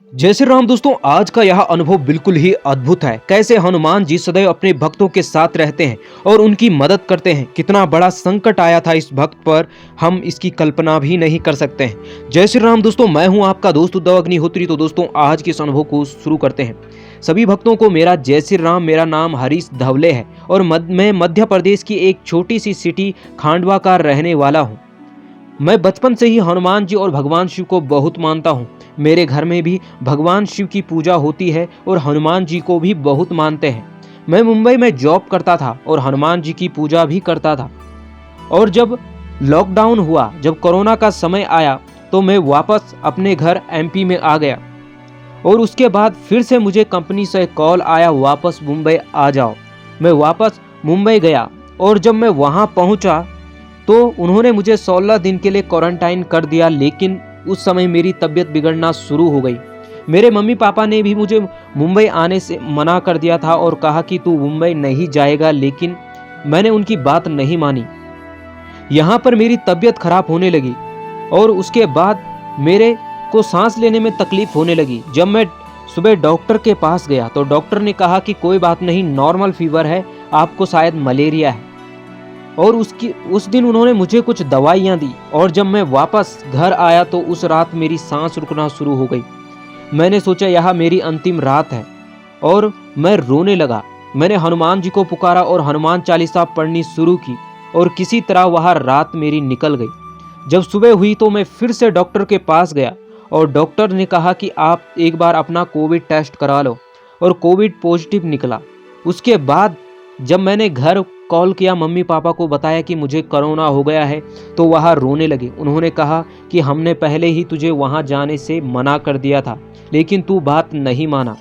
जय श्री राम दोस्तों, आज का यह अनुभव बिल्कुल ही अद्भुत है। कैसे हनुमान जी सदैव अपने भक्तों के साथ रहते हैं और उनकी मदद करते हैं। कितना बड़ा संकट आया था इस भक्त पर, हम इसकी कल्पना भी नहीं कर सकते हैं। जय श्री राम दोस्तों, मैं हूं आपका दोस्त उद्धव अग्निहोत्री। तो दोस्तों, आज के इस अनुभव को शुरू करते हैं। सभी भक्तों को मेरा जय श्री राम। मेरा नाम हरीश धवले है और मैं मध्य प्रदेश की एक छोटी सी सिटी खांडवा का रहने वाला हूँ। मैं बचपन से ही हनुमान जी और भगवान शिव को बहुत मानता हूँ। मेरे घर में भी भगवान शिव की पूजा होती है और हनुमान जी को भी बहुत मानते हैं। मैं मुंबई में जॉब करता था और हनुमान जी की पूजा भी करता था। और जब लॉकडाउन हुआ, जब कोरोना का समय आया, तो मैं वापस अपने घर एमपी में आ गया। और उसके बाद फिर से मुझे कंपनी से कॉल आया, वापस मुंबई आ जाओ। मैं वापस मुंबई गया और जब मैं वहाँ पहुँचा तो उन्होंने मुझे 16 दिन के लिए क्वारंटाइन कर दिया। लेकिन उस समय मेरी तबीयत बिगड़ना शुरू हो गई। मेरे मम्मी पापा ने भी मुझे मुंबई आने से मना कर दिया था और कहा कि तू मुंबई नहीं जाएगा, लेकिन मैंने उनकी बात नहीं मानी। यहाँ पर मेरी तबीयत खराब होने लगी और उसके बाद मेरे को सांस लेने में तकलीफ होने लगी। जब मैं सुबह डॉक्टर के पास गया तो डॉक्टर ने कहा कि कोई बात नहीं, नॉर्मल फीवर है, आपको शायद मलेरिया है। और उस दिन उन्होंने मुझे कुछ दवाइयाँ दी। और जब मैं वापस घर आया तो उस रात मेरी सांस रुकना शुरू हो गई। मैंने सोचा यह मेरी अंतिम रात है और मैं रोने लगा। मैंने हनुमान जी को पुकारा और हनुमान चालीसा पढ़नी शुरू की और किसी तरह वह रात मेरी निकल गई। जब सुबह हुई तो मैं फिर से डॉक्टर के पास गया और डॉक्टर ने कहा कि आप एक बार अपना कोविड टेस्ट करा लो, और कोविड पॉजिटिव निकला। उसके बाद जब मैंने घर कॉल किया, मम्मी पापा को बताया कि मुझे कोरोना हो गया है, तो वह रोने लगे। उन्होंने कहा कि हमने पहले ही तुझे वहाँ जाने से मना कर दिया था, लेकिन तू बात नहीं माना।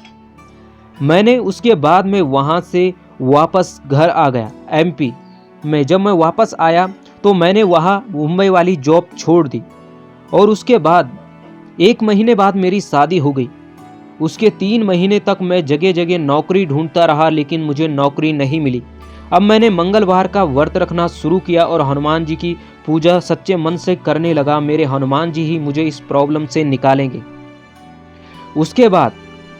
मैंने उसके बाद में वहाँ से वापस घर आ गया एमपी में। जब मैं वापस आया तो मैंने वहाँ मुंबई वाली जॉब छोड़ दी और उसके बाद 1 महीने बाद मेरी शादी हो गई। उसके 3 महीने तक मैं जगह जगह नौकरी ढूंढता रहा, लेकिन मुझे नौकरी नहीं मिली। अब मैंने मंगलवार का व्रत रखना शुरू किया और हनुमान जी की पूजा सच्चे मन से करने लगा। मेरे हनुमान जी ही मुझे इस प्रॉब्लम से निकालेंगे। उसके बाद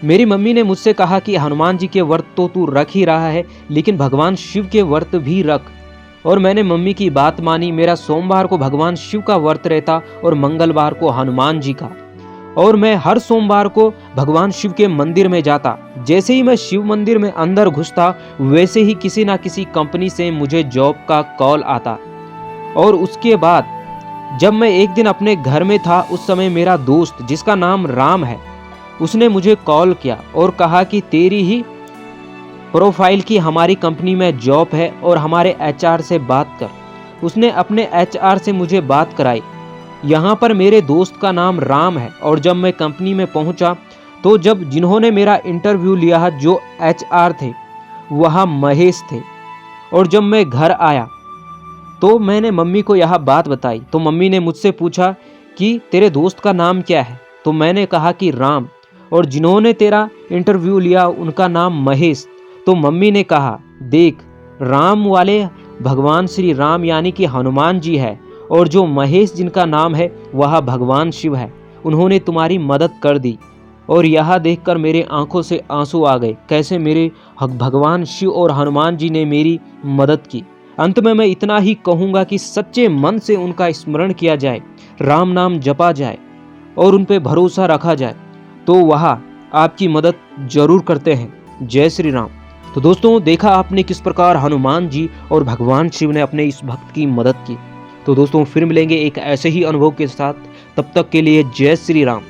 मेरी मम्मी ने मुझसे कहा कि हनुमान जी के व्रत तो तू रख ही रहा है, लेकिन भगवान शिव के व्रत भी रख। और मैंने मम्मी की बात मानी। मेरा सोमवार को भगवान शिव का व्रत रहता और मंगलवार को हनुमान जी का। और मैं हर सोमवार को भगवान शिव के मंदिर में जाता। जैसे ही मैं शिव मंदिर में अंदर घुसता, वैसे ही किसी ना किसी कंपनी से मुझे जॉब का कॉल आता। और उसके बाद जब मैं एक दिन अपने घर में था, उस समय मेरा दोस्त जिसका नाम राम है, उसने मुझे कॉल किया और कहा कि तेरी ही प्रोफाइल की हमारी कंपनी में जॉब है और हमारे एचआर से बात कर। उसने अपने एचआर से मुझे बात कराई। यहाँ पर मेरे दोस्त का नाम राम है। और जब मैं कंपनी में पहुँचा तो जिन्होंने मेरा इंटरव्यू लिया, जो एचआर थे, वह महेश थे। और जब मैं घर आया तो मैंने मम्मी को यह बात बताई। तो मम्मी ने मुझसे पूछा कि तेरे दोस्त का नाम क्या है। तो मैंने कहा कि राम। और जिन्होंने तेरा इंटरव्यू लिया उनका नाम महेश। तो मम्मी ने कहा, देख, राम वाले भगवान श्री राम यानी कि हनुमान जी है, और जो महेश जिनका नाम है वह भगवान शिव है। उन्होंने तुम्हारी मदद कर दी। और यह देखकर मेरे आंखों से आंसू आ गए, कैसे मेरे भगवान शिव और हनुमान जी ने मेरी मदद की। अंत में मैं इतना ही कहूँगा कि सच्चे मन से उनका स्मरण किया जाए, राम नाम जपा जाए और उन पर भरोसा रखा जाए, तो वह आपकी मदद जरूर करते हैं। जय श्री राम। तो दोस्तों, देखा आपने किस प्रकार हनुमान जी और भगवान शिव ने अपने इस भक्त की मदद की। तो दोस्तों, फिर मिलेंगे एक ऐसे ही अनुभव के साथ। तब तक के लिए जय श्री राम।